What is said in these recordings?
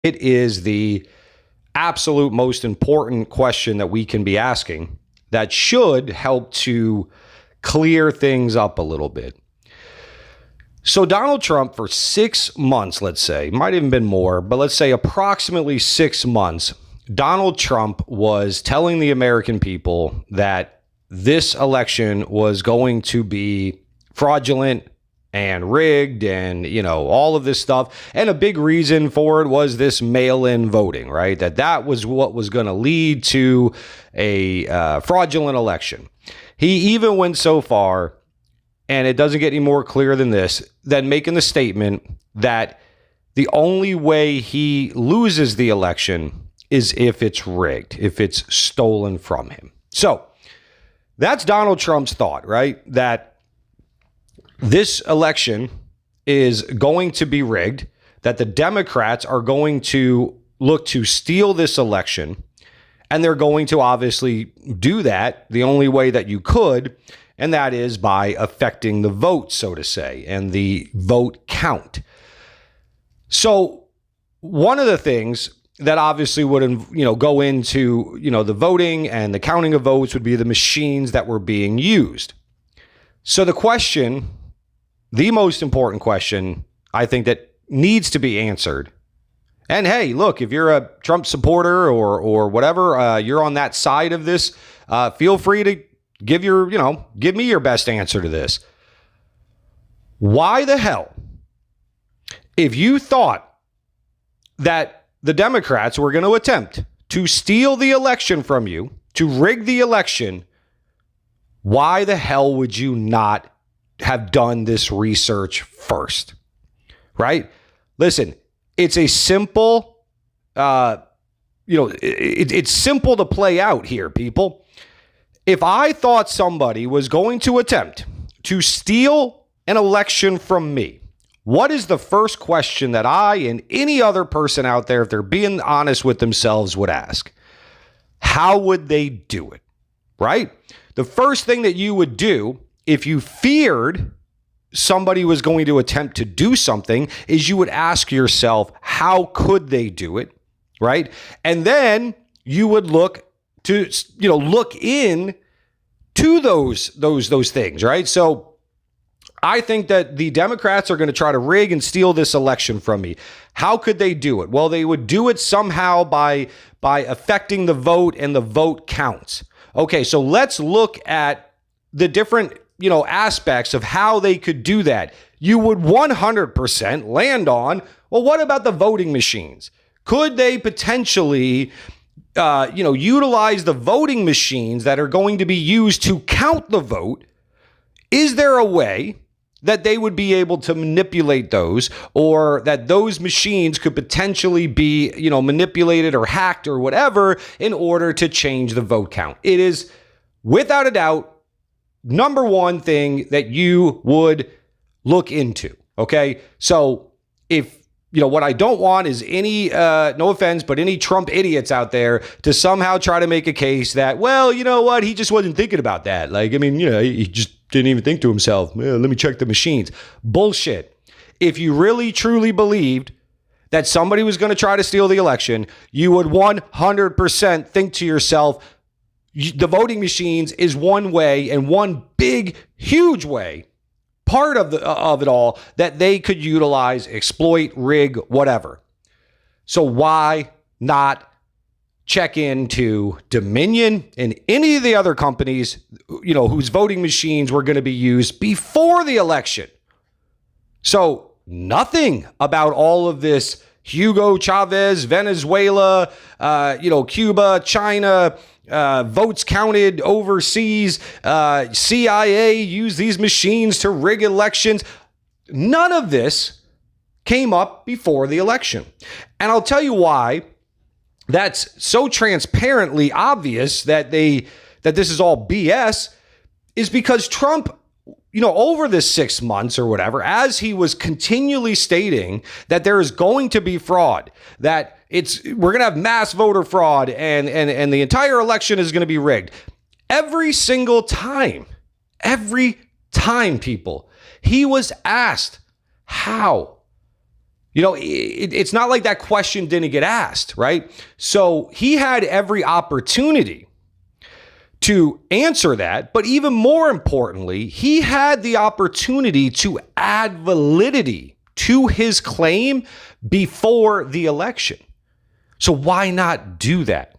It is the absolute most important question that we can be asking that should help to clear things up a little bit. So Donald Trump, for 6 months, let's say, might even been more, but let's say approximately 6 months, Donald Trump was telling the American people that this election was going to be fraudulent and rigged and, all of this stuff. And a big reason for it was this mail-in voting, right? That was what was going to lead to a fraudulent election. He even went so far, and it doesn't get any more clear than this, than making the statement that the only way he loses the election is if it's rigged, if it's stolen from him. So that's Donald Trump's thought, right? That this election is going to be rigged, that the Democrats are going to look to steal this election, and they're going to obviously do that the only way that you could, and that is by affecting the vote, so to say, and the vote count. So one of the things that obviously would, go into, the voting and the counting of votes would be the machines that were being used. So the question, the most important question, I think that needs to be answered. And hey, look, if you're a Trump supporter or whatever, you're on that side of this, feel free to give me your best answer to this. Why the hell, if you thought that the Democrats were going to attempt to steal the election from you, to rig the election, why the hell would you not have done this research first? Right? Listen, it's a simple, it's simple to play out here, people. If I thought somebody was going to attempt to steal an election from me, what is the first question that I and any other person out there, if they're being honest with themselves, would ask? How would they do it? Right? The first thing that you would do if you feared somebody was going to attempt to do something is you would ask yourself, how could they do it? Right? And then you would look to, look in to those things, right? So I think that the Democrats are going to try to rig and steal this election from me. How could they do it? Well, they would do it somehow by affecting the vote and the vote counts. Okay, so let's look at the different, aspects of how they could do that. You would 100% land on, well, what about the voting machines? Could they potentially utilize the voting machines that are going to be used to count the vote? Is there a way that they would be able to manipulate those, or that those machines could potentially be, manipulated or hacked or whatever in order to change the vote count? It is without a doubt number one thing that you would look into. Okay. So if, what I don't want is any, no offense, but any Trump idiots out there to somehow try to make a case that, well, you know what? He just wasn't thinking about that. Like, I mean, he just didn't even think to himself, let me check the machines. Bullshit. If you really, truly believed that somebody was going to try to steal the election, you would 100% think to yourself, the voting machines is one way, and one big, huge way, part of it all, that they could utilize, exploit, rig, whatever. So why not check into Dominion and any of the other companies, whose voting machines were going to be used before the election? So nothing about all of this Hugo Chavez, Venezuela, Cuba, China, votes counted overseas, CIA used these machines to rig elections. None of this came up before the election. And I'll tell you why that's so transparently obvious that this is all BS is because Trump, over this 6 months or whatever, as he was continually stating that there is going to be fraud, that we're going to have mass voter fraud and the entire election is going to be rigged. Every time, people, he was asked, how It's not like that question didn't get asked, right? So he had every opportunity to answer that. But even more importantly, he had the opportunity to add validity to his claim before the election. So why not do that?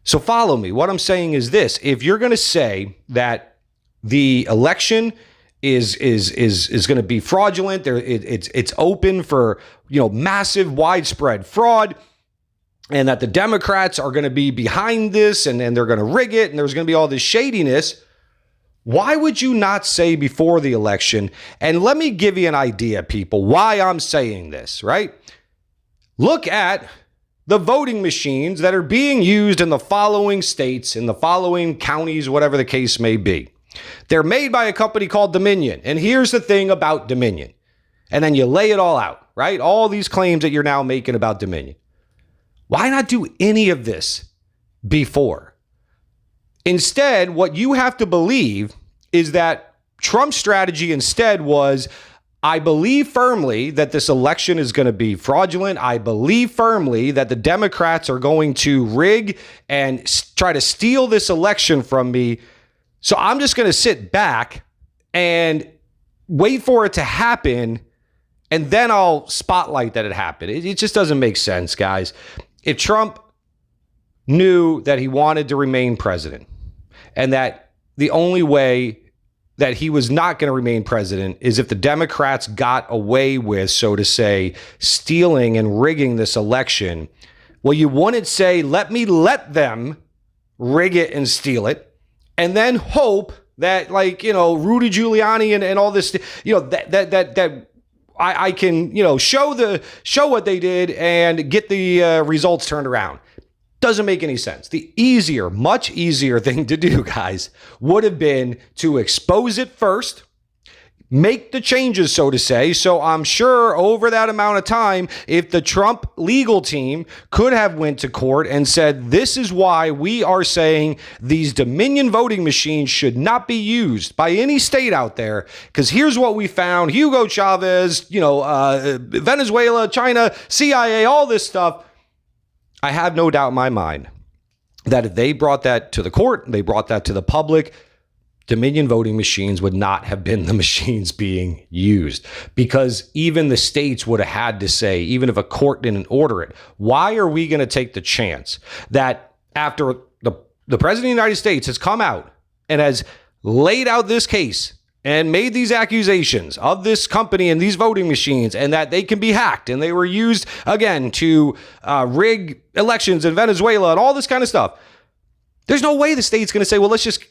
So follow me. What I'm saying is this: if you're going to say that the election is going to be fraudulent, it's open for massive widespread fraud, and that the Democrats are going to be behind this and they're going to rig it and there's going to be all this shadiness, why would you not say before the election? And let me give you an idea, people, why I'm saying this, right? Look at the voting machines that are being used in the following states, in the following counties, whatever the case may be. They're made by a company called Dominion. And here's the thing about Dominion. And then you lay it all out, right? All these claims that you're now making about Dominion. Why not do any of this before? Instead, what you have to believe is that Trump's strategy instead was, I believe firmly that this election is going to be fraudulent. I believe firmly that the Democrats are going to rig and try to steal this election from me. So I'm just going to sit back and wait for it to happen, and then I'll spotlight that it happened. It just doesn't make sense, guys. If Trump knew that he wanted to remain president and that the only way that he was not going to remain president is if the Democrats got away with, so to say, stealing and rigging this election, well, you wouldn't say, let them rig it and steal it, and then hope that, Rudy Giuliani and all this, that I can, show what they did and get the results turned around. Doesn't make any sense. The much easier thing to do, guys, would have been to expose it first, make the changes, so to say. So I'm sure over that amount of time, if the Trump legal team could have went to court and said, this is why we are saying these Dominion voting machines should not be used by any state out there, because here's what we found: Hugo Chavez, Venezuela, China, CIA, all this stuff. I have no doubt in my mind that if they brought that to the court, they brought that to the public, Dominion voting machines would not have been the machines being used, because even the states would have had to say, even if a court didn't order it, why are we going to take the chance that after the president of the United States has come out and has laid out this case and made these accusations of this company and these voting machines, and that they can be hacked and they were used again to rig elections in Venezuela and all this kind of stuff. There's no way the state's going to say, well, let's just,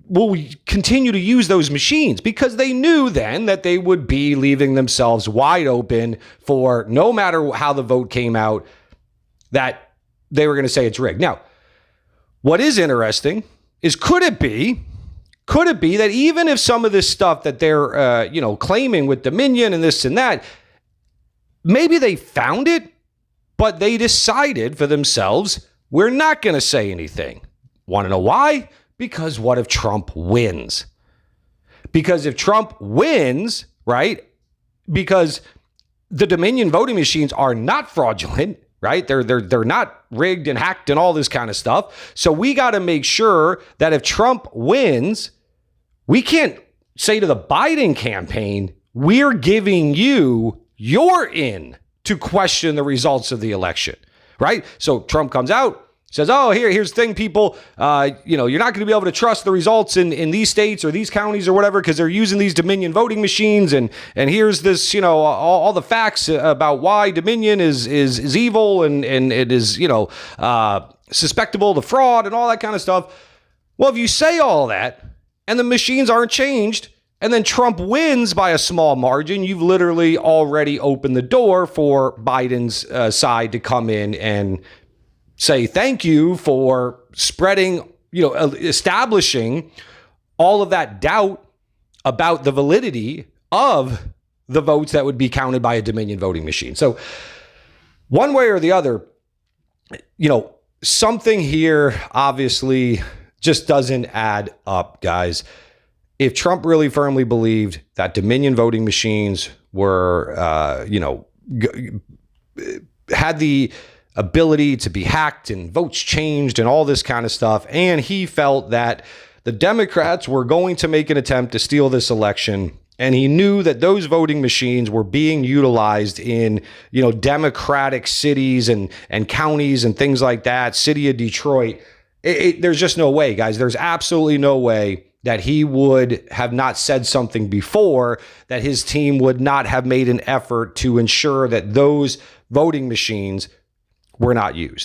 will we continue to use those machines? Because they knew then that they would be leaving themselves wide open for, no matter how the vote came out, that they were going to say it's rigged. Now, what is interesting is, could it be that even if some of this stuff that they're, claiming with Dominion and this and that, maybe they found it, but they decided for themselves, we're not going to say anything. Want to know why? Because what if Trump wins? Because if Trump wins, right? Because the Dominion voting machines are not fraudulent, right? They're not rigged and hacked and all this kind of stuff. So we got to make sure that if Trump wins, we can't say to the Biden campaign, we're giving you your in to question the results of the election, right? So Trump comes out, says, oh, here's the thing, people, you're not going to be able to trust the results in these states or these counties or whatever, because they're using these Dominion voting machines. And here's this, all the facts about why Dominion is evil and it is, suspectable to fraud and all that kind of stuff. Well, if you say all that and the machines aren't changed, and then Trump wins by a small margin, you've literally already opened the door for Biden's side to come in and say thank you for spreading, establishing all of that doubt about the validity of the votes that would be counted by a Dominion voting machine. So one way or the other, something here obviously just doesn't add up, guys. if Trump really firmly believed that Dominion voting machines were, had the ability to be hacked and votes changed and all this kind of stuff, and he felt that the Democrats were going to make an attempt to steal this election, and he knew that those voting machines were being utilized in, Democratic cities and counties and things like that, city of Detroit, there's just no way, guys. There's absolutely no way that he would have not said something before, that his team would not have made an effort to ensure that those voting machines were not used.